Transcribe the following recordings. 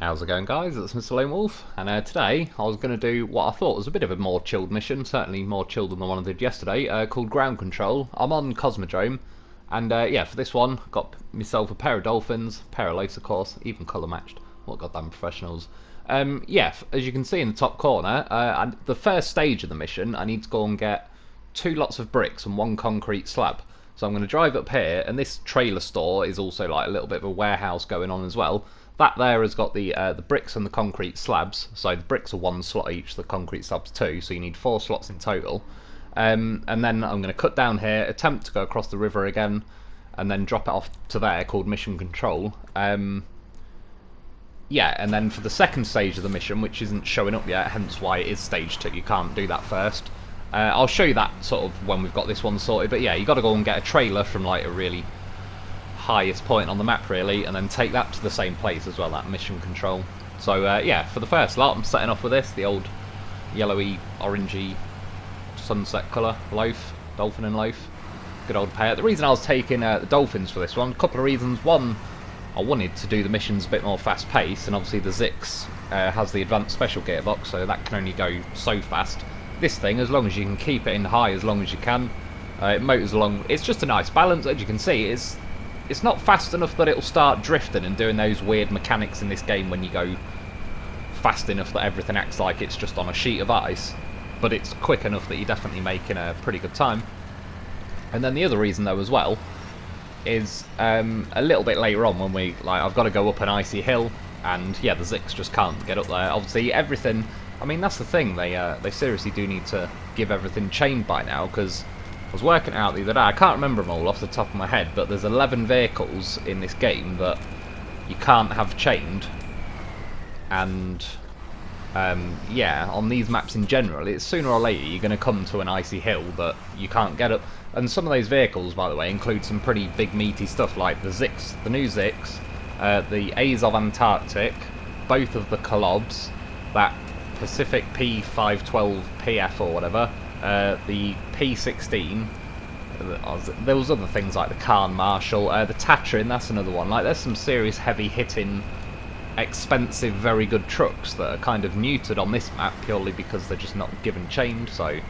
How's it going, guys? It's Mr. Lo4f, and today I was going to do what I thought was a bit of a more chilled mission, certainly more chilled than the one I did yesterday, called Ground Control. I'm on Cosmodrome, and yeah, for this one, got myself a pair of Dolphins, pair of Lo4f, of course, even colour matched. What goddamn professionals. Yeah, as you can see in the top corner, the first stage of the mission, I need to go and get 2 lots of bricks and 1 concrete slab. So I'm going to drive up here, and this trailer store is also like a little bit of a warehouse going on as well. That there has got the bricks and the concrete slabs. So the bricks are 1 slot each, the concrete slabs 2. So you need 4 slots in total. And then I'm going to cut down here, attempt to go across the river again, and then drop it off to there called Mission Control. Yeah, and then for the second stage of the mission, which isn't showing up yet, hence why it is stage 2. You can't do that first. I'll show you that sort of when we've got this one sorted. But yeah, you got to go and get a trailer from like a really highest point on the map really, and then take that to the same place as well, that Mission Control. So yeah, for the first lot I'm setting off with this, the old yellowy orangey sunset colour Lo4f, Dolphin and Lo4f, good old pair. The reason I was taking the Dolphins for this one, a couple of reasons. One, I wanted to do the missions a bit more fast paced, and obviously the Zix has the advanced special gearbox, so that can only go so fast. This thing, as long as you can keep it in high as long as you can, it motors along. It's just a nice balance. As you can see, it's not fast enough that it'll start drifting and doing those weird mechanics in this game when you go fast enough that everything acts like it's just on a sheet of ice, but it's quick enough that you're definitely making a pretty good time. And then the other reason though as well is a little bit later on when I've got to go up an icy hill, and yeah, the Zix just can't get up there. Obviously everything, I mean that's the thing, they seriously do need to give everything chained by now, because I was working out the other day, I can't remember them all off the top of my head, but there's 11 vehicles in this game that you can't have chained, and yeah, on these maps in general, it's sooner or later you're going to come to an icy hill that you can't get up. And some of those vehicles, by the way, include some pretty big meaty stuff like the Zix, the new Zix, the Azov Antarctic, both of the Kolobs, that Pacific P512PF or whatever, the P16, there was other things like the Khan Marshal, the Tatrin, that's another one. Like, there's some serious heavy hitting, expensive, very good trucks that are kind of neutered on this map purely because they're just not given chained. So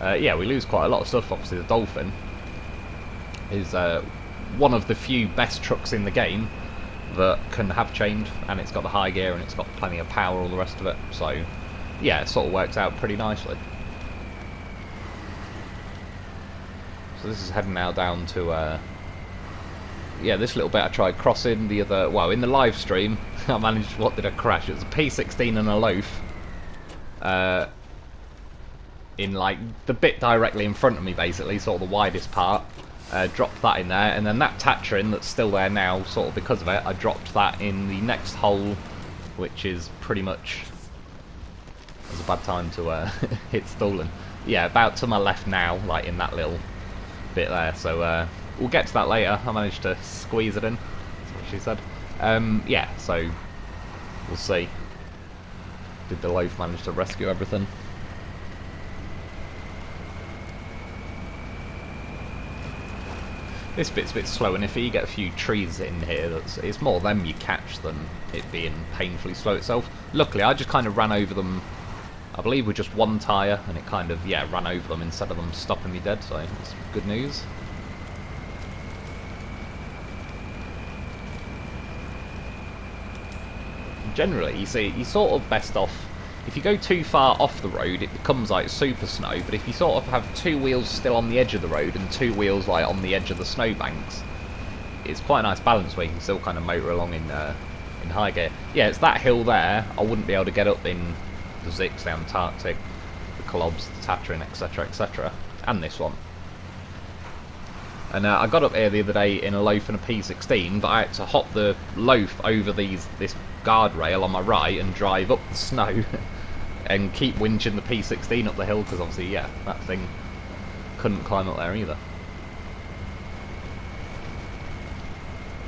yeah, we lose quite a lot of stuff. Obviously the Dolphin is one of the few best trucks in the game that can have chained, and it's got the high gear and it's got plenty of power, all the rest of it. So yeah, it sort of works out pretty nicely. So this is heading now down to yeah, this little bit I tried crossing the other, well, in the live stream I managed, what did I crash? It was a P16 and a Lo4f in like the bit directly in front of me, basically, sort of the widest part. Dropped that in there, and then that Tatrin that's still there now, sort of because of it, I dropped that in the next hole, which is pretty much, it was a bad time to hit stolen. Yeah, about to my left now, like in that little bit there, so we'll get to that later. I managed to squeeze it in, that's what she said. Yeah, so we'll see. Did the Lo4f manage to rescue everything? This bit's a bit slow, and if you get a few trees in here, it's more them you catch than it being painfully slow itself. Luckily, I just kind of ran over them, I believe with just 1 tyre, and it kind of, yeah, ran over them instead of them stopping me dead, so it's good news. Generally, you see, you're sort of best off, if you go too far off the road, it becomes like super snow, but if you sort of have 2 wheels still on the edge of the road and 2 wheels like on the edge of the snowbanks, it's quite a nice balance where you can still kind of motor along in high gear. Yeah, it's that hill there, I wouldn't be able to get up in the Zix, the Antarctic, the Kolobs, the Tatrin, etc, etc, and this one. And I got up here the other day in a Lo4f and a P16, but I had to hop the Lo4f over this guardrail on my right and drive up the snow and keep winching the P16 up the hill, because obviously, yeah, that thing couldn't climb up there either.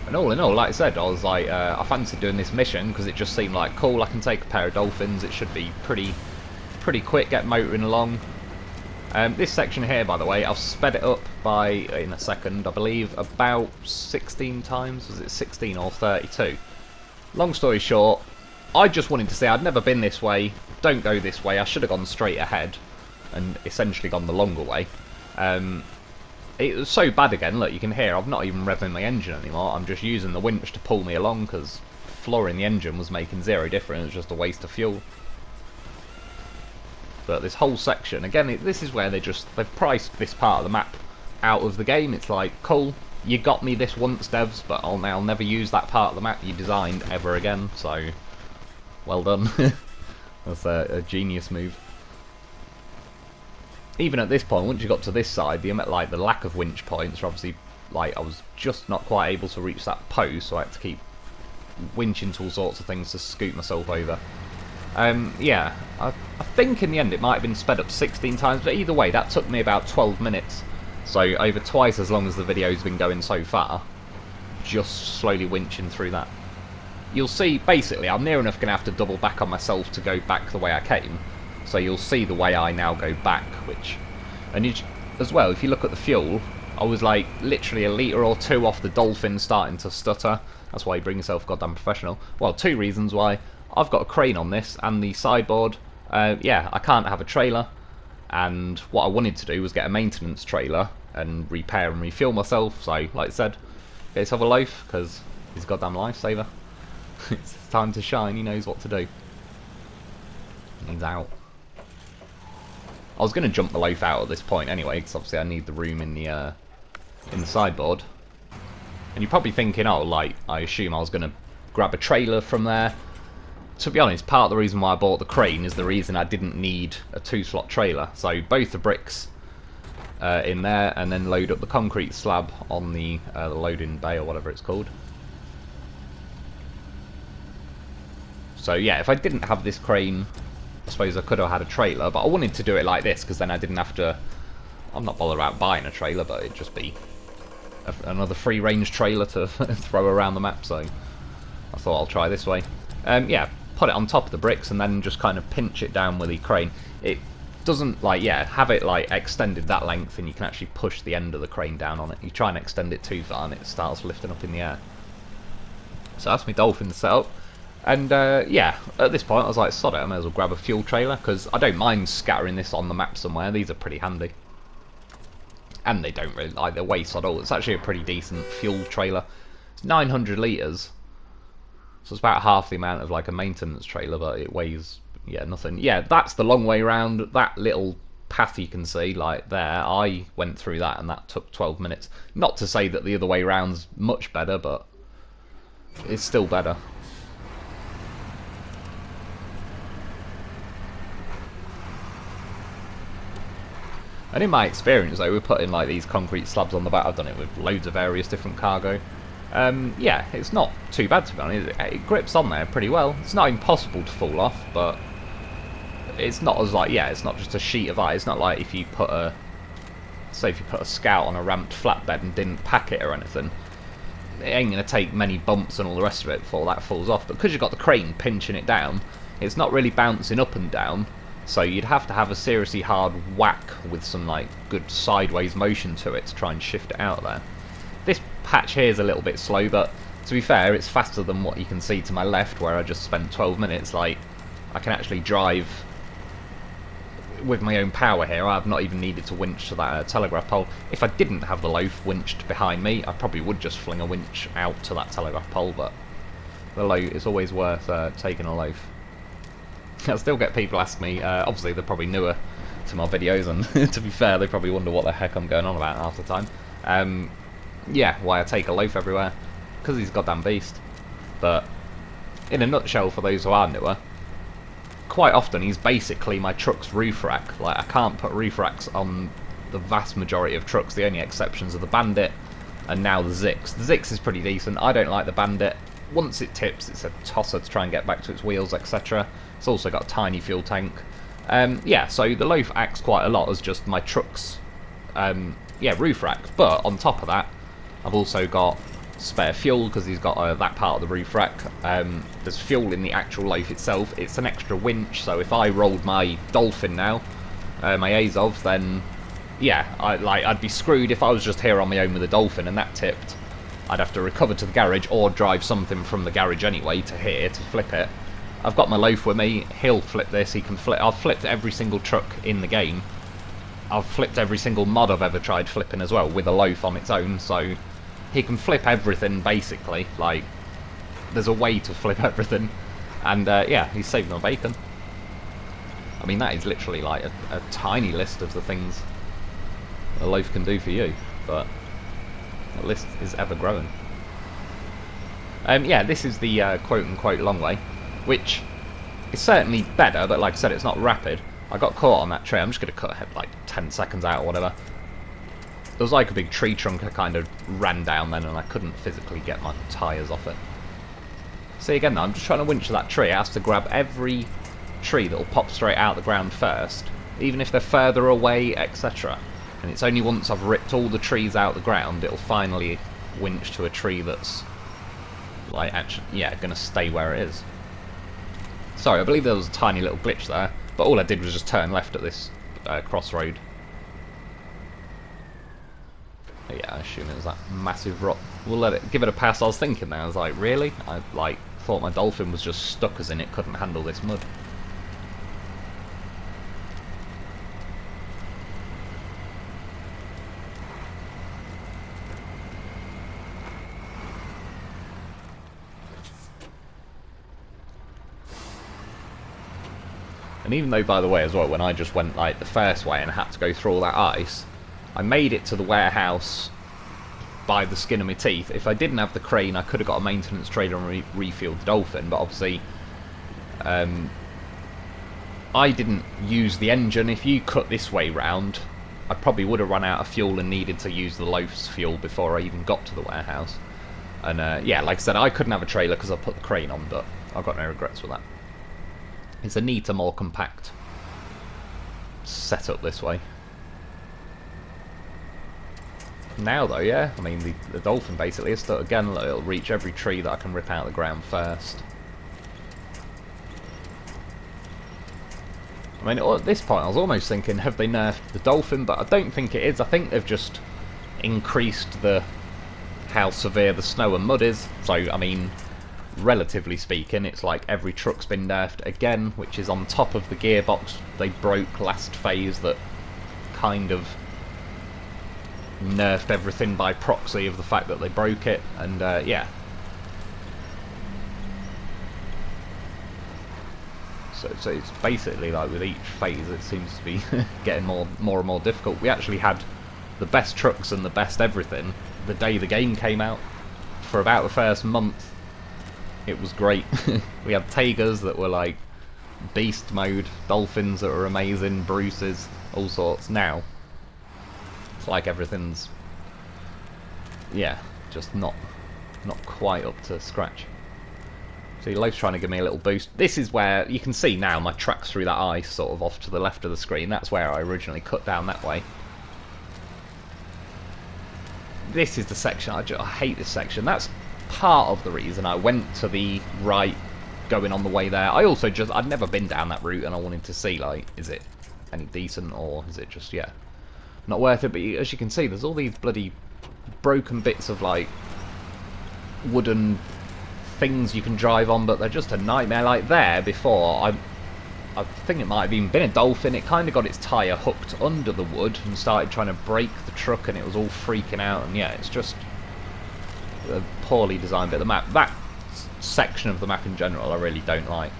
And all in all, like I said, I was like, I fancied doing this mission because it just seemed like cool. I can take a pair of Dolphins, it should be pretty quick, get motoring along. This section here, by the way, I've sped it up by, in a second, I believe, about 16 times. Was it 16 or 32? Long story short, I just wanted to say I'd never been this way. Don't go this way. I should have gone straight ahead and essentially gone the longer way. It was so bad again. Look, you can hear I'm not even revving my engine anymore. I'm just using the winch to pull me along because flooring the engine was making zero difference. It was just a waste of fuel. But this whole section, again, this is where they've priced this part of the map out of the game. It's like, cool, you got me this once, devs, but I'll never use that part of the map you designed ever again. So, well done. That's a genius move. Even at this point, once you got to this side, the lack of winch points are obviously, like, I was just not quite able to reach that post, so I had to keep winching to all sorts of things to scoot myself over. Yeah, I think in the end it might have been sped up 16 times, but either way, that took me about 12 minutes. So over twice as long as the video's been going so far, just slowly winching through that. You'll see, basically, I'm near enough going to have to double back on myself to go back the way I came. So you'll see the way I now go back, as well, if you look at the fuel, I was like literally a litre or two off the Dolphin starting to stutter. That's why you bring yourself goddamn professional. Well, two reasons why. I've got a crane on this and the sideboard. Yeah, I can't have a trailer, and what I wanted to do was get a maintenance trailer and repair and refuel myself. So, like I said, get yourself a loaf because he's a goddamn lifesaver. It's time to shine. He knows what to do. He's out. I was going to jump the loaf out at this point anyway, because obviously I need the room in the sideboard. And you're probably thinking, oh, like, I assume I was going to grab a trailer from there. To be honest, part of the reason why I bought the crane is the reason I didn't need a 2-slot trailer. So both the bricks in there, and then load up the concrete slab on the loading bay or whatever it's called. So yeah, if I didn't have this crane, I suppose I could have had a trailer, but I wanted to do it like this because then I didn't have to. I'm not bothered about buying a trailer, but it'd just be another free-range trailer to throw around the map. So I thought I'll try this way. Yeah, put it on top of the bricks and then just kind of pinch it down with the crane. It doesn't, like, yeah, have it like extended that length, and you can actually push the end of the crane down on it. You try and extend it too far and it starts lifting up in the air. So that's my Dolphin setup. And yeah, at this point I was like, sod it, I may as well grab a fuel trailer, because I don't mind scattering this on the map somewhere. These are pretty handy. And they don't really, like, they're way sod all. It's actually a pretty decent fuel trailer. It's 900 litres. So it's about half the amount of like a maintenance trailer, but it weighs, yeah, nothing. Yeah, that's the long way round. That little path you can see, like there, I went through that and that took 12 minutes. Not to say that the other way round's much better, but it's still better. And in my experience though, we're putting like these concrete slabs on the back. I've done it with loads of various different cargo. Yeah, it's not too bad to be honest. It grips on there pretty well. It's not impossible to fall off, but it's not as like, yeah, it's not just a sheet of ice. It's not like if you put a, say if you put a Scout on a ramped flatbed and didn't pack it or anything, it ain't going to take many bumps and all the rest of it before that falls off. But because you've got the crane pinching it down, it's not really bouncing up and down. So you'd have to have a seriously hard whack with some like good sideways motion to it to try and shift it out there. This patch here is a little bit slow, but to be fair, it's faster than what you can see to my left, where I just spent 12 minutes. Like, I can actually drive with my own power here. I've not even needed to winch to that telegraph pole. If I didn't have the loaf winched behind me, I probably would just fling a winch out to that telegraph pole, but the loaf, it's always worth taking a loaf. I still get people ask me, obviously they're probably newer to my videos, and to be fair, they probably wonder what the heck I'm going on about half the time. Yeah, why I take a loaf everywhere, because he's a goddamn beast. But in a nutshell, for those who are newer, quite often he's basically my truck's roof rack. Like, I can't put roof racks on the vast majority of trucks. The only exceptions are the Bandit and now the Zix. The Zix is pretty decent. I don't like the Bandit. Once it tips, it's a tosser to try and get back to its wheels, etc. It's also got a tiny fuel tank. Yeah, so the loaf acts quite a lot as just my truck's yeah, roof rack. But on top of that, I've also got spare fuel, because he's got that part of the roof rack. There's fuel in the actual loaf itself. It's an extra winch, so if I rolled my Dolphin now, my Azov, then yeah, I'd be screwed if I was just here on my own with a Dolphin and that tipped. I'd have to recover to the garage or drive something from the garage anyway to here to flip it. I've got my loaf with me, he'll flip this, he can flip, I've flipped every single truck in the game. I've flipped every single mod I've ever tried flipping as well, with a loaf on its own, so he can flip everything basically, like, there's a way to flip everything, and yeah, he's saved my bacon. I mean, that is literally like a tiny list of the things a loaf can do for you, but the list is ever growing. Yeah, this is the quote-unquote long way, which is certainly better, but like I said, it's not rapid. I got caught on that tree. I'm just going to cut ahead like 10 seconds out or whatever. There was like a big tree trunk I kind of ran down then, and I couldn't physically get my tyres off it. See, again though, I'm just trying to winch that tree. It has to grab every tree that will pop straight out the ground first, even if they're further away, etc. And it's only once I've ripped all the trees out the ground, it'll finally winch to a tree that's, like, actually, yeah, going to stay where it is. Sorry, I believe there was a tiny little glitch there, but all I did was just turn left at this crossroad. Yeah, I assume it was that massive rock. We'll give it a pass. I was thinking there, I was like, really? I thought my Dolphin was just stuck as in it couldn't handle this mud. And even though, by the way, as well, when I just went like the first way and had to go through all that ice, I made it to the warehouse by the skin of my teeth. If I didn't have the crane, I could have got a maintenance trailer and refueled the Dolphin, but obviously I didn't use the engine. If you cut this way round, I probably would have run out of fuel and needed to use the Lo4f's fuel before I even got to the warehouse. And yeah, like I said, I couldn't have a trailer because I put the crane on, but I've got no regrets with that. It's a neater, more compact setup this way. Now though, yeah, I mean the Dolphin basically is still, again, it'll reach every tree that I can rip out of the ground first. I mean, at this point I was almost thinking, have they nerfed the Dolphin? But I don't think it is. I think they've just increased how severe the snow and mud is. So, I mean, relatively speaking, it's like every truck's been nerfed again, which is on top of the gearbox they broke last phase that kind of nerfed everything by proxy of the fact that they broke it, and yeah. So it's basically like with each phase it seems to be getting more and more difficult. We actually had the best trucks and the best everything the day the game came out. For about the first month it was great. We had Tigers that were like beast mode, Dolphins that were amazing, Bruces, all sorts. Now it's like everything's, yeah, just not quite up to scratch. See, Lo4f's trying to give me a little boost. This is where you can see now my tracks through that ice sort of off to the left of the screen. That's where I originally cut down that way. This is the section, I hate this section. That's part of the reason I went to the right going on the way there. I also I'd never been down that route and I wanted to see, like, is it any decent or is it just, yeah, not worth it. But as you can see, there's all these bloody broken bits of like wooden things you can drive on, but they're just a nightmare. Like there before, I think it might have even been a Dolphin, it kind of got its tyre hooked under the wood and started trying to brake the truck and it was all freaking out, and yeah, it's just a poorly designed bit of the map. That section of the map in general I really don't like,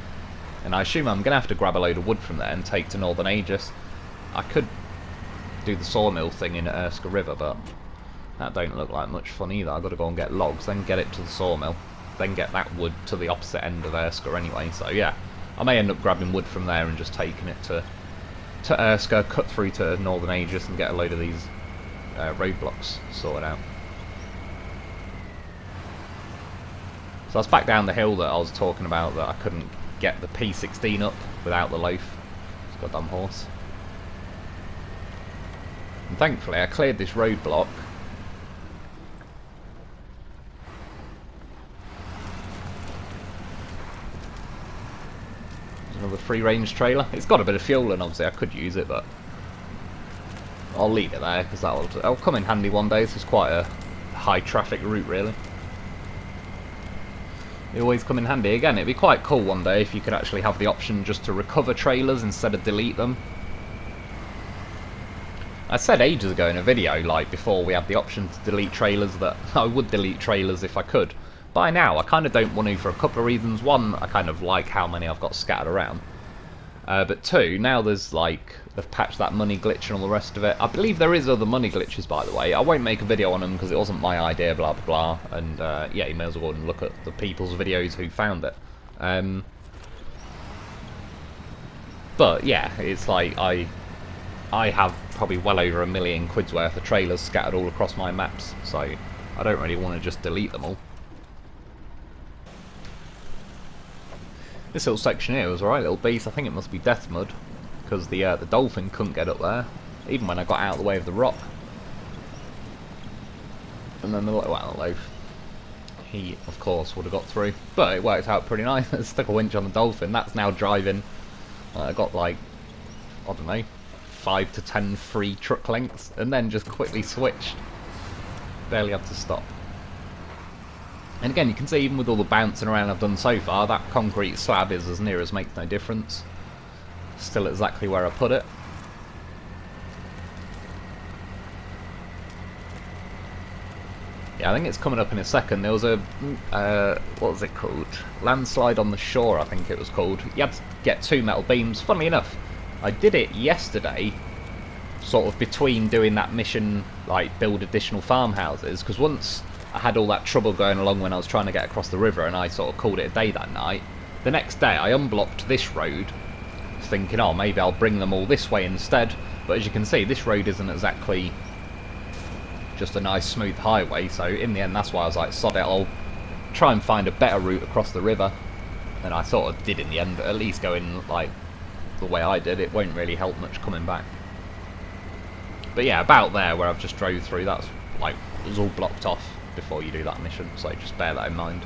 and I assume I'm going to have to grab a load of wood from there and take to Northern Aegis. I could do the sawmill thing in Erskine River, but that don't look like much fun either. I've got to go and get logs, then get it to the sawmill, then get that wood to the opposite end of Erskine anyway, so yeah. I may end up grabbing wood from there and just taking it to Erskine, cut through to Northern Aegis and get a load of these roadblocks sorted out. So that's back down the hill that I was talking about, that I couldn't get the P16 up without the Lo4f. It's got a dumb horse. And thankfully I cleared this roadblock. Another free range trailer. It's got a bit of fuel and obviously I could use it, but I'll leave it there because that'll come in handy one day. This is quite a high traffic route really. They always come in handy. Again, it'd be quite cool one day if you could actually have the option just to recover trailers instead of delete them. I said ages ago in a video, like before we had the option to delete trailers, that I would delete trailers if I could. By now, I kind of don't want to for a couple of reasons. One, I kind of like how many I've got scattered around. But two, now there's like, they've patched that money glitch and all the rest of it. I believe there is other money glitches, by the way. I won't make a video on them because it wasn't my idea, blah blah blah. And yeah, you may as well go and look at the people's videos who found it. But yeah, it's like I have probably well over £1 million worth of trailers scattered all across my maps, so I don't really want to just delete them all. This little section here was alright, little beast. I think it must be death mud, because the Dolphin couldn't get up there, even when I got out of the way of the rock. And then the Lo4f, he of course would have got through, but it worked out pretty nice. I stuck a winch on the Dolphin. That's now driving. I got like, I don't know, 5 to 10 free truck lengths, and then just quickly switched. Barely had to stop. And again, you can see even with all the bouncing around I've done so far, that concrete slab is as near as makes no difference. Still exactly where I put it. Yeah, I think it's coming up in a second. There was a, what was it called? Landslide on the shore, I think it was called. You had to get 2 metal beams. Funnily enough, I did it yesterday, sort of between doing that mission, like build additional farmhouses, because once I had all that trouble going along when I was trying to get across the river and I sort of called it a day that night, the next day I unblocked this road, thinking, oh, maybe I'll bring them all this way instead. But as you can see, this road isn't exactly just a nice smooth highway, so in the end that's why I was like, sod it, I'll try and find a better route across the river. And I sort of did in the end, but at least going like the way I did, it won't really help much coming back. But yeah, about there where I've just drove through, that's like, it was all blocked off before you do that mission, so just bear that in mind.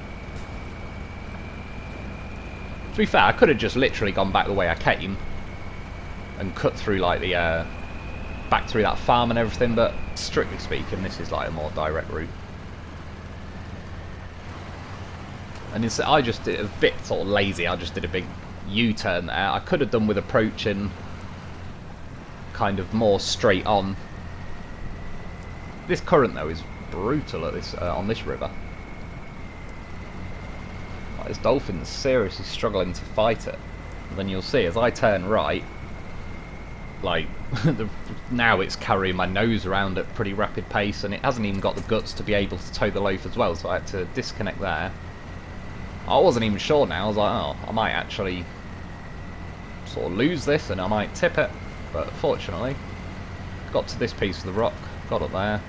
To be fair, I could have just literally gone back the way I came and cut through like the back through that farm and everything, but strictly speaking this is like a more direct route. And it's, I just did a bit sort of lazy, I just did a big U-turn there. I could have done with approaching kind of more straight on. This current though is brutal at this on this river. Like, this Dolphin's seriously struggling to fight it. And then you'll see as I turn right, like now it's carrying my nose around at pretty rapid pace, and it hasn't even got the guts to be able to tow the loaf as well, so I had to disconnect there. I wasn't even sure now, I was like, oh, I might actually sort of lose this and I might tip it, but fortunately got to this piece of the rock, got up there.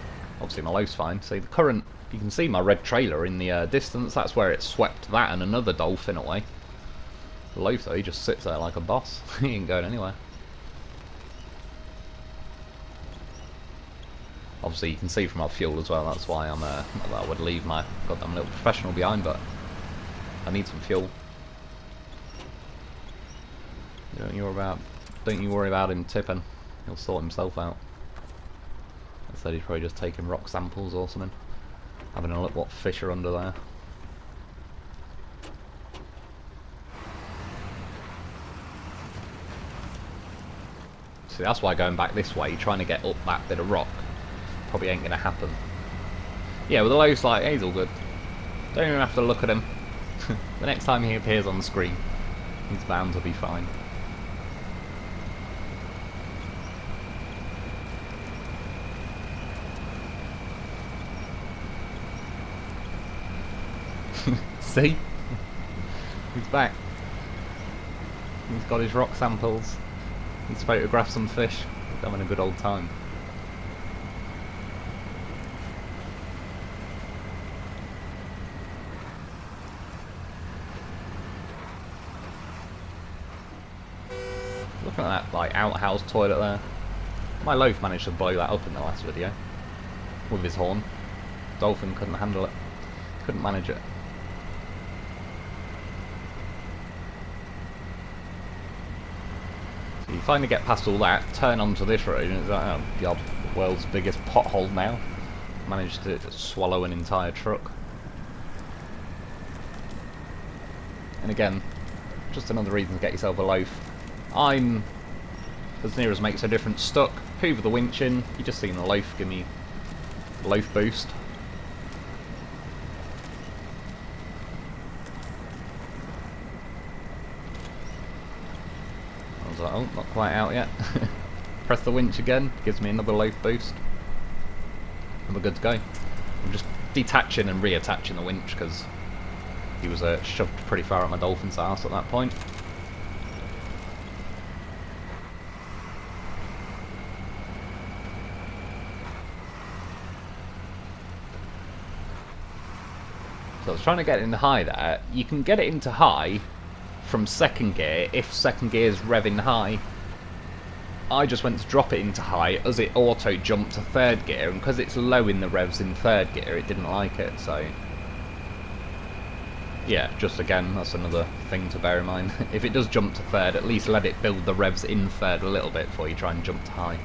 Obviously my loaf's fine. See the current, you can see my red trailer in the distance, that's where it swept that and another Dolphin away. The loaf though, he just sits there like a boss. He ain't going anywhere. Obviously you can see from our fuel as well, that's why I'm not that I would leave my goddamn little professional behind, but I need some fuel. Don't you worry about him tipping, he'll sort himself out. I said he's probably just taking rock samples or something. Having a look what fish are under there. See, that's why going back this way, trying to get up that bit of rock, probably ain't gonna happen. Yeah, with the loaf's like, hey, he's all good. Don't even have to look at him. The next time he appears on the screen, he's bound to be fine. See? He's back. He's got his rock samples. He's photographed some fish. He's having a good old time. Look at that like outhouse toilet there. My loaf managed to blow that up in the last video with his horn. Dolphin couldn't handle it. Couldn't manage it. So you finally get past all that, turn onto this road, and it's like, oh god, the world's biggest pothole now. Managed to swallow an entire truck. And again, just another reason to get yourself a loaf. I'm, as near as makes a difference, stuck. Hoover the winch in. You just seen the loaf give me a loaf boost. I was like, oh, not quite out yet. Press the winch again, gives me another loaf boost. And we're good to go. I'm just detaching and reattaching the winch because he was shoved pretty far at my Dolphin's ass at that point. So I was trying to get it into high there. You can get it into high from second gear if second gear is revving high. I just went to drop it into high as it auto jumped to third gear, and because it's low in the revs in third gear, it didn't like it, so yeah, just again, that's another thing to bear in mind. If it does jump to third, at least let it build the revs in third a little bit before you try and jump to high.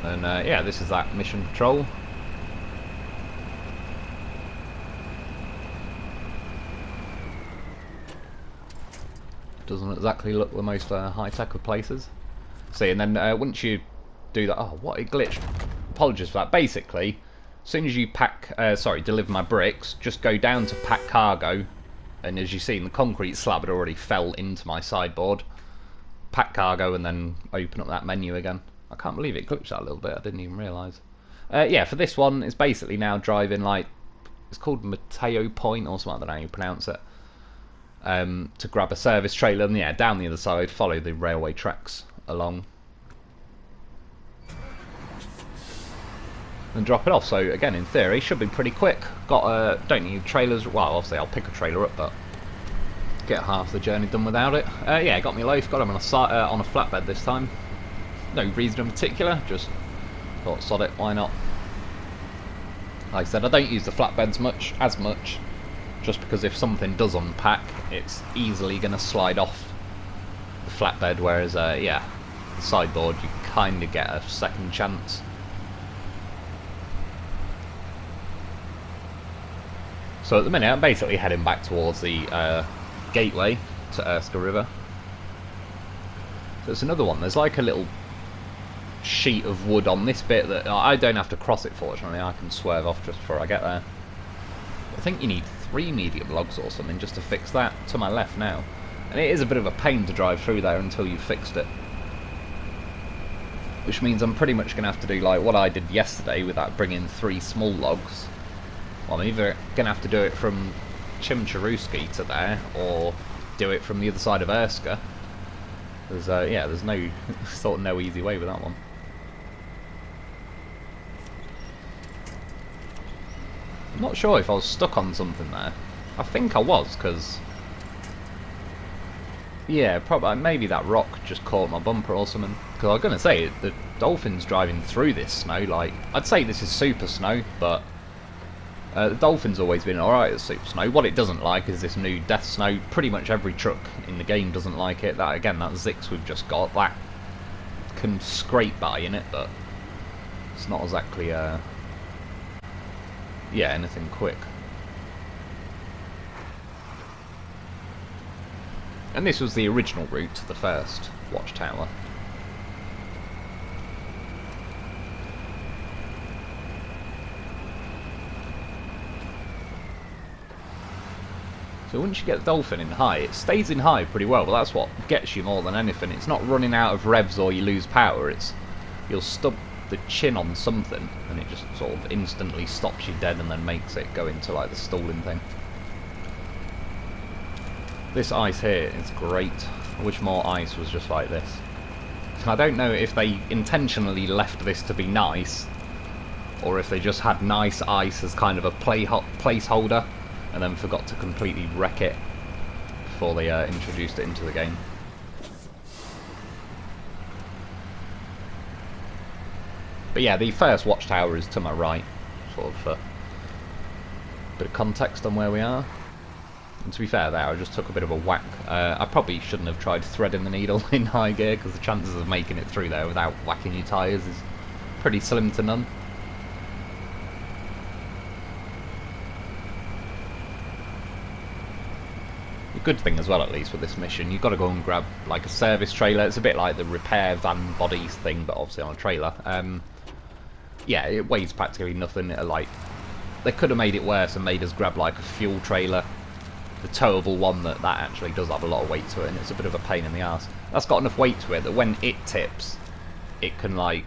And yeah, this is that mission control. Doesn't exactly look the most high-tech of places. See, and then once you do that... Oh, what, it glitched. Apologies for that. Basically, as soon as you deliver my bricks, just go down to pack cargo, and as you see, the concrete slab had already fell into my sideboard. Pack cargo, and then open up that menu again. I can't believe it glitched that a little bit, I didn't even realise. Yeah, for this one, it's basically now driving like... It's called Mateo Point, or something, I don't know how you pronounce it. To grab a service trailer and yeah, down the other side, follow the railway tracks along and drop it off. So again, in theory, should be pretty quick. Don't need trailers. Well, obviously I'll pick a trailer up, but get half the journey done without it. Yeah, got me loaf. Got him on a flatbed this time. No reason in particular. Just thought, sod it, why not? Like I said, I don't use the flatbeds as much. Just because if something does unpack, it's easily going to slide off the flatbed, whereas, yeah, the sideboard, you kind of get a second chance. So at the minute, I'm basically heading back towards the gateway to Erska River. So it's another one. There's like a little sheet of wood on this bit that I don't have to cross it, fortunately. I can swerve off just before I get there. I think you need 3 medium logs or something just to fix that to my left now. And it is a bit of a pain to drive through there until you've fixed it. Which means I'm pretty much going to have to do like what I did yesterday with that, bring in 3 small logs. Well, I'm either going to have to do it from Chimcharuski to there, or do it from the other side of Erska. There's, yeah, there's no, sort of no easy way with that one. I'm not sure if I was stuck on something there. I think I was, because... Yeah, probably, maybe that rock just caught my bumper or something. Because I was going to say, the Dolphin's driving through this snow, like... I'd say this is super snow, but... the Dolphin's always been alright at super snow. What it doesn't like is this new death snow. Pretty much every truck in the game doesn't like it. That, again, that Zix we've just got, that can scrape by in it, but... It's not exactly, yeah, anything quick. And this was the original route to the first watchtower. So once you get the Dolphin in high, it stays in high pretty well, but that's what gets you more than anything. It's not running out of revs or you lose power, it's you'll stub the chin on something and it just sort of instantly stops you dead and then makes it go into like the stalling thing. This ice here is great. I wish more ice was just like this. I don't know if they intentionally left this to be nice or if they just had nice ice as kind of a placeholder and then forgot to completely wreck it before they introduced it into the game. But yeah, the first watchtower is to my right, sort of a bit of context on where we are. And to be fair there, I just took a bit of a whack. I probably shouldn't have tried threading the needle in high gear, because the chances of making it through there without whacking your tyres is pretty slim to none. The good thing as well, at least with this mission, you've got to go and grab like a service trailer. It's a bit like the repair van bodies thing, but obviously on a trailer. Yeah, it weighs practically nothing. Like, they could have made it worse and made us grab like a fuel trailer, the towable one that actually does have a lot of weight to it, and it's a bit of a pain in the ass. That's got enough weight to it that when it tips, it can like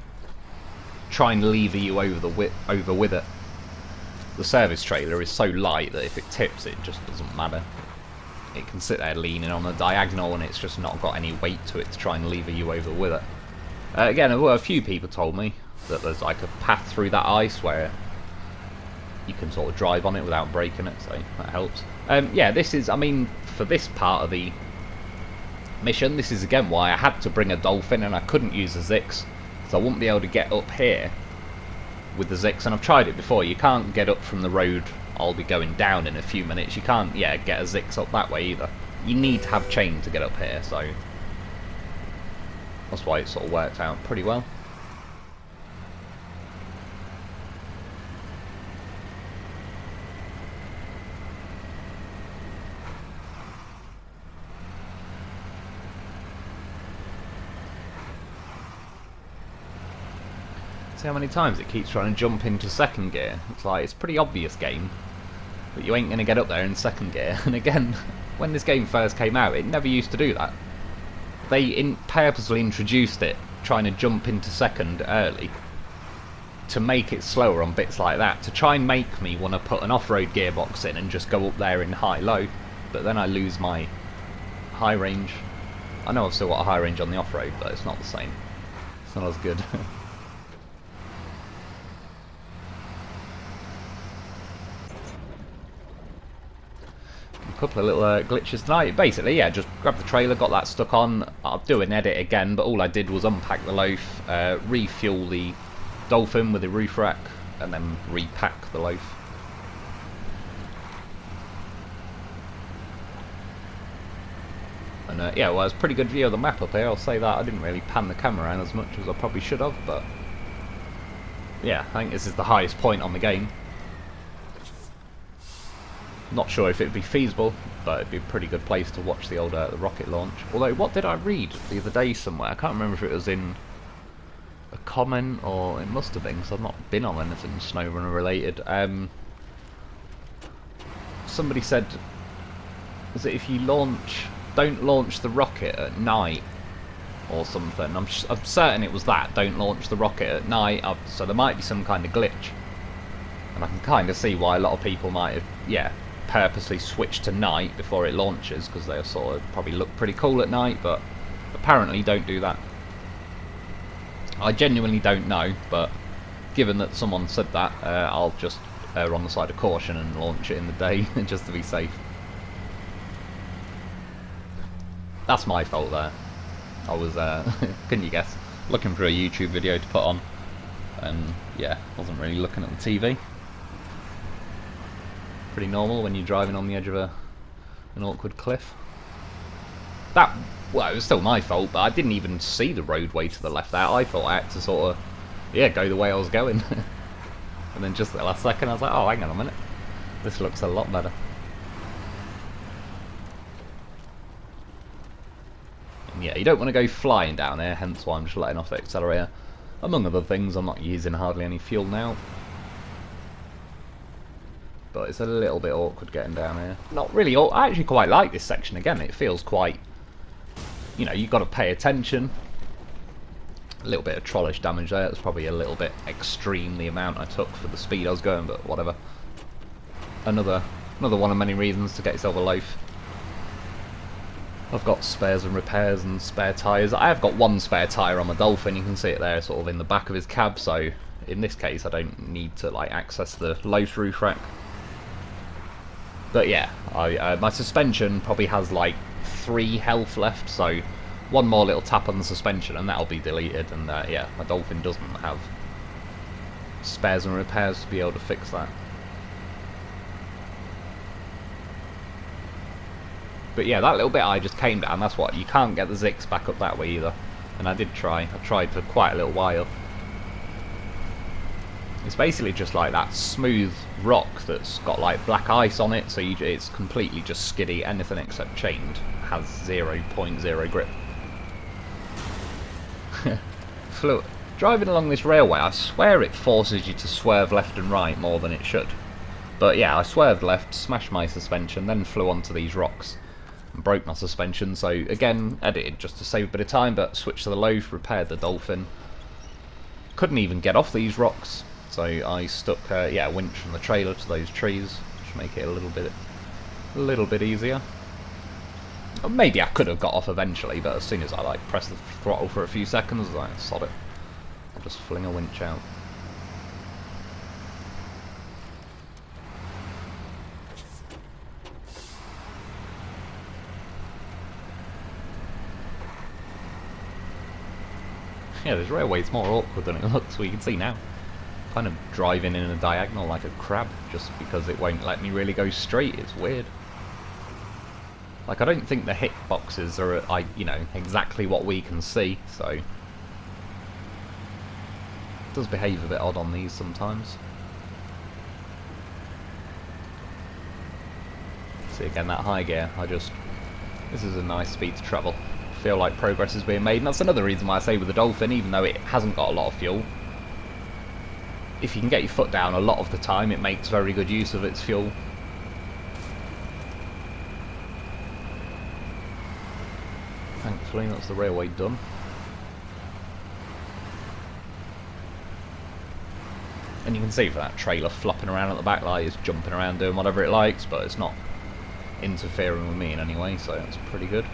try and lever you over with it. The service trailer is so light that if it tips, it just doesn't matter. It can sit there leaning on a diagonal, and it's just not got any weight to it to try and lever you over with it. Again, a few people told me that there's like a path through that ice where you can sort of drive on it without breaking it, so that helps. Yeah, this is, I mean, for this part of the mission, this is again why I had to bring a Dolphin and I couldn't use a Zix, so I wouldn't be able to get up here with the Zix, and I've tried it before. You can't get up from the road I'll be going down in a few minutes. You can't, yeah, get a Zix up that way either. You need to have chain to get up here, so that's why it sort of worked out pretty well. See how many times it keeps trying to jump into second gear. It's like, it's a pretty obvious game, but you ain't going to get up there in second gear. And again, when this game first came out, it never used to do that. They purposely introduced it, trying to jump into second early, to make it slower on bits like that, to try and make me want to put an off-road gearbox in and just go up there in high-low, but then I lose my high range. I know I've still got a high range on the off-road, but it's not the same. It's not as good. A couple of little glitches tonight. Basically, yeah, just grab the trailer, got that stuck on. I'll do an edit again, but all I did was unpack the loaf, refuel the Dolphin with the roof rack, and then repack the loaf. And yeah, well, it's a pretty good view of the map up here, I'll say that. I didn't really pan the camera around as much as I probably should have, but yeah, I think this is the highest point on the game. Not sure if it'd be feasible, but it'd be a pretty good place to watch the old the rocket launch. Although, what did I read the other day somewhere? I can't remember if it was in a comment or it must have been, because I've not been on anything SnowRunner related. Somebody said, was it if you don't launch the rocket at night or something? I'm certain it was that. Don't launch the rocket at night. So there might be some kind of glitch, and I can kind of see why a lot of people might have, yeah, purposely switch to night before it launches, because they'll sort of probably look pretty cool at night, but apparently don't do that. I genuinely don't know, but given that someone said that, I'll just err on the side of caution and launch it in the day just to be safe. That's my fault there. I was, can you guess, looking for a YouTube video to put on, and yeah, wasn't really looking at the TV. Pretty normal when you're driving on the edge of an awkward cliff. That, well, it was still my fault, but I didn't even see the roadway to the left there. I thought I had to sort of, yeah, go the way I was going. And then just at the last second I was like, oh, hang on a minute, this looks a lot better. And yeah, you don't want to go flying down here, hence why I'm just letting off the accelerator. Among other things, I'm not using hardly any fuel now. But it's a little bit awkward getting down here. Not really, I actually quite like this section again. It feels quite, you know, you've got to pay attention. A little bit of trollish damage there. It's probably a little bit extreme, the amount I took for the speed I was going, but whatever. Another one of many reasons to get yourself a loaf. I've got spares and repairs and spare tyres. I have got one spare tyre on my Dolphin. You can see it there, sort of in the back of his cab. So in this case, I don't need to like access the loaf roof rack. But yeah, my suspension probably has like 3 health left, so one more little tap on the suspension and that'll be deleted. And yeah, my Dolphin doesn't have spares and repairs to be able to fix that. But yeah, that little bit I just came down, that's what, you can't get the Zix back up that way either. And I did try. I tried for quite a little while. It's basically just like that smooth rock that's got like black ice on it, so it's completely just skiddy. Anything except chained has 0.0 grip. Driving along this railway, I swear it forces you to swerve left and right more than it should. But yeah, I swerved left, smashed my suspension, then flew onto these rocks and broke my suspension. So again, edited just to save a bit of time, but switched to the Lo4f, repaired the Dolphin. Couldn't even get off these rocks, so I stuck a winch from the trailer to those trees, which make it a little bit easier. Or maybe I could have got off eventually, but as soon as I like pressed the throttle for a few seconds, I was like, sod it. I'll just fling a winch out. Yeah, this railway's more awkward than it looks, well you can see now. Kind of driving in a diagonal like a crab, just because it won't let me really go straight. It's weird. Like, I don't think the hitboxes are, exactly what we can see, so... It does behave a bit odd on these sometimes. See, again, that high gear, this is a nice speed to travel. Feel like progress is being made, and that's another reason why I say with the Dolphin, even though it hasn't got a lot of fuel, if you can get your foot down a lot of the time, it makes very good use of its fuel. Thankfully, that's the railway done. And you can see for that trailer flopping around at the back, like it's jumping around doing whatever it likes, but it's not interfering with me in any way, so that's pretty good.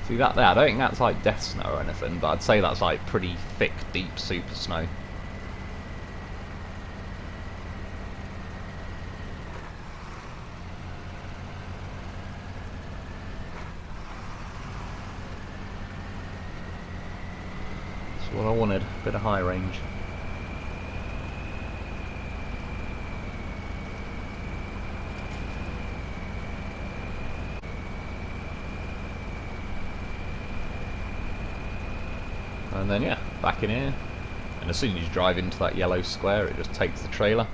See that there, I don't think that's like death snow or anything, but I'd say that's like pretty thick, deep super snow. That's what I wanted, a bit of high range. And then yeah, back in here, and as soon as you drive into that yellow square it just takes the trailer.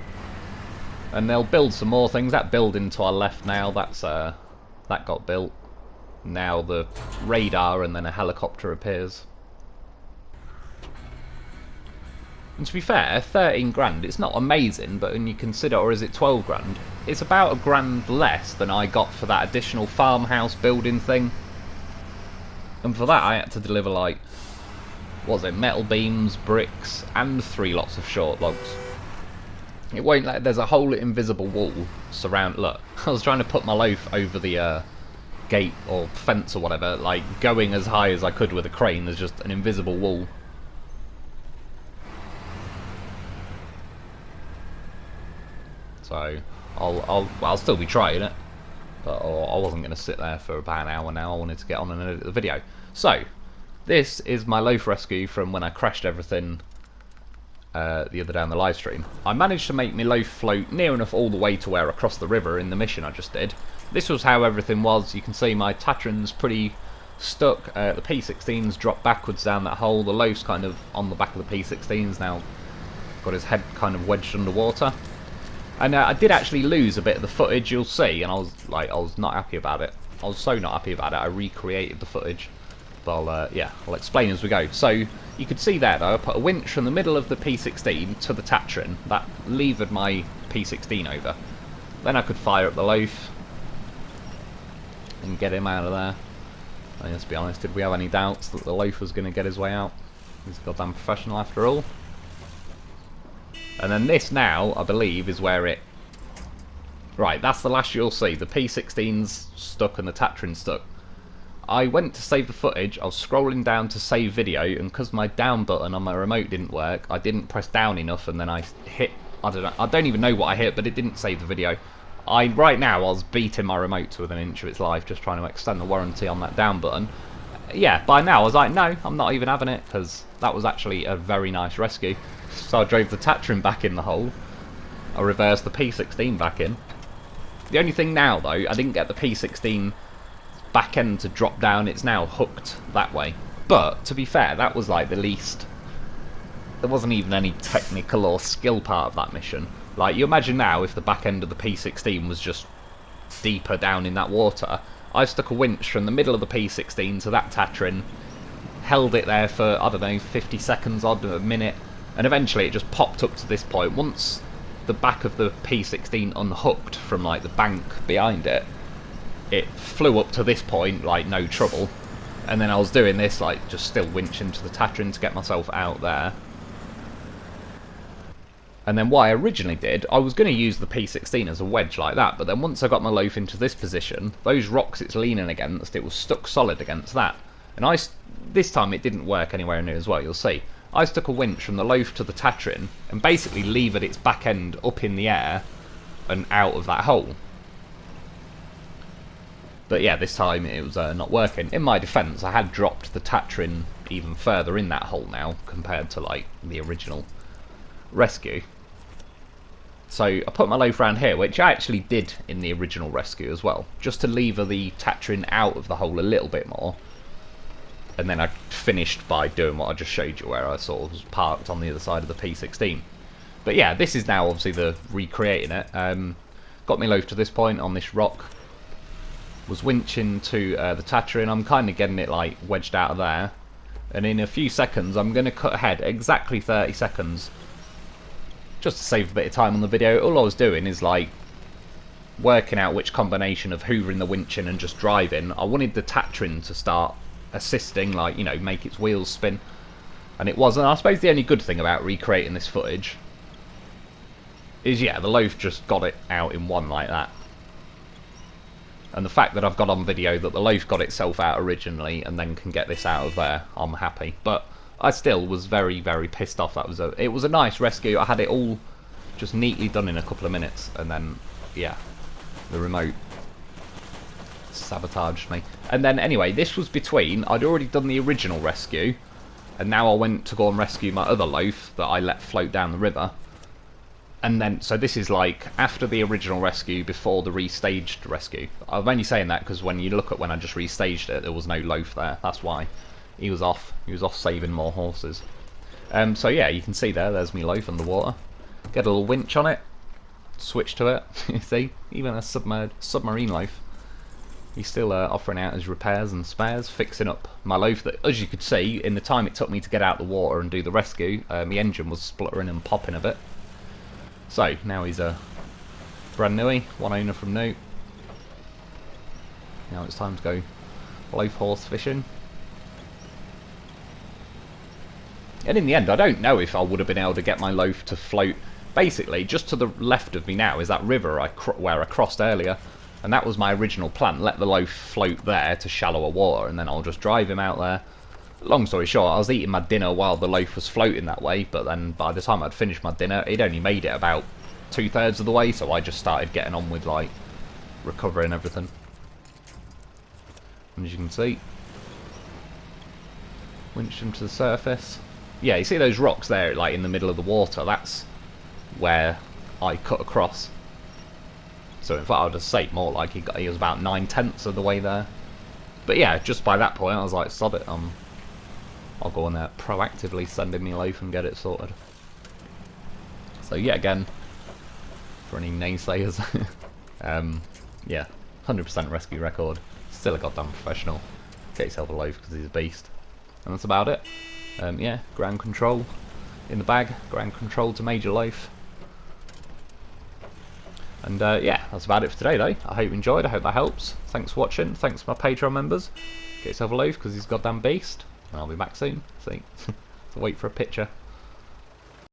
And they'll build some more things. That building to our left now, that got built. Now the radar and then a helicopter appears. And to be fair, 13 grand, it's not amazing, but when you consider, or is it 12 grand, it's about a grand less than I got for that additional farmhouse building thing. And for that I had to deliver like, what was it, metal beams, bricks, and 3 lots of short logs. It won't let, there's a whole invisible wall surround, look, I was trying to put my loaf over the gate or fence or whatever, like going as high as I could with a crane, there's just an invisible wall. So, I'll still be trying it, but I wasn't going to sit there for about an hour now, I wanted to get on and edit the video. So, this is my Lo4f rescue from when I crashed everything the other day on the live stream. I managed to make my Lo4f float near enough all the way to where I crossed the river in the mission I just did. This was how everything was. You can see my Tatran's pretty stuck. The P16's dropped backwards down that hole. The Lo4f's kind of on the back of the P16's now. Got his head kind of wedged underwater. And I did actually lose a bit of the footage, you'll see, and I was not happy about it. I was so not happy about it, I recreated the footage. But I'll explain as we go. So, you could see there though, I put a winch from the middle of the P16 to the Tatran. That levered my P16 over. Then I could fire up the Lo4f and get him out of there. And let's be honest, did we have any doubts that the Lo4f was going to get his way out? He's a goddamn professional after all. And then this now, I believe, is where it... Right, that's the last you'll see. The P16's stuck and the Tatran's stuck. I went to save the footage, I was scrolling down to save video, and because my down button on my remote didn't work, I didn't press down enough, and then I hit... I don't even know what I hit, but it didn't save the video. Right now, I was beating my remote to within an inch of its life, just trying to extend the warranty on that down button. Yeah, by now I was like, no, I'm not even having it, because that was actually a very nice rescue. So I drove the Tatrin back in the hole. I reversed the P16 back in. The only thing now, though, I didn't get the P16 back end to drop down. It's now hooked that way. But, to be fair, that was like the least... There wasn't even any technical or skill part of that mission. Like, you imagine now if the back end of the P16 was just deeper down in that water. I stuck a winch from the middle of the P16 to that Tatrin, held it there for, I don't know, 50 seconds, odd, a minute, and eventually it just popped up to this point. Once the back of the P16 unhooked from, like, the bank behind it, it flew up to this point, like, no trouble. And then I was doing this, like, just still winching to the Tatrin to get myself out there. And then what I originally did, I was going to use the P16 as a wedge like that, but then once I got my loaf into this position, those rocks it's leaning against, it was stuck solid against that. And this time it didn't work anywhere near as well, you'll see. I stuck a winch from the loaf to the Tatrin, and basically levered its back end up in the air and out of that hole. But yeah, this time it was not working. In my defence, I had dropped the Tatrin even further in that hole now, compared to, like, the original rescue. So I put my loaf around here, which I actually did in the original rescue as well, just to lever the Tatrin out of the hole a little bit more. And then I finished by doing what I just showed you, where I sort of was parked on the other side of the P16. But yeah, this is now obviously the recreating it. Got my loaf to this point on this rock. Was winching to the Tatrin. I'm kind of getting it like wedged out of there. And in a few seconds, I'm going to cut ahead exactly 30 seconds. Just to save a bit of time on the video. All I was doing is like working out which combination of hoovering the winch in and just driving. I wanted the Tatrin to start assisting, like, you know, make its wheels spin. And it wasn't. I suppose the only good thing about recreating this footage is, yeah, the loaf just got it out in one like that. And the fact that I've got on video that the loaf got itself out originally and then can get this out of there, I'm happy. But I still was very, very pissed off. It was a nice rescue. I had it all just neatly done in a couple of minutes, and then, yeah, the remote sabotaged me. And then, anyway, this was between, I'd already done the original rescue, and now I went to go and rescue my other loaf that I let float down the river. And then, so this is like after the original rescue, before the restaged rescue. I'm only saying that because when you look at when I just restaged it, there was no loaf there. That's why. He was off saving more horses. So yeah, you can see there's me loaf underwater. Get a little winch on it, switch to it. You see, even a submarine loaf. He's still offering out his repairs and spares, fixing up my loaf that, as you could see, in the time it took me to get out the water and do the rescue, my engine was spluttering and popping a bit. So, now he's a brand newie, one owner from new. Now it's time to go loaf horse fishing. And in the end, I don't know if I would have been able to get my loaf to float. Basically, just to the left of me now is that river where I crossed earlier. And that was my original plan, let the loaf float there to shallower water, and then I'll just drive him out there. Long story short, I was eating my dinner while the loaf was floating that way, but then by the time I'd finished my dinner, he'd only made it about 2/3 of the way, so I just started getting on with, like, recovering everything. And as you can see, winched him to the surface. Yeah, you see those rocks there, like, in the middle of the water? That's where I cut across. So in fact, I would just say more like he was about 9/10 of the way there. But yeah, just by that point, I was like, sod it, I'll go on there, proactively send in my loaf and get it sorted. So yet again, for any naysayers, yeah, 100% rescue record, still a goddamn professional. Get yourself a loaf because he's a beast. And that's about it. Yeah, ground control in the bag, ground control to major loaf. And yeah, that's about it for today though. I hope you enjoyed, I hope that helps. Thanks for watching, thanks to my Patreon members. Get yourself a loaf because he's a goddamn beast. And I'll be back soon. See, so wait for a picture.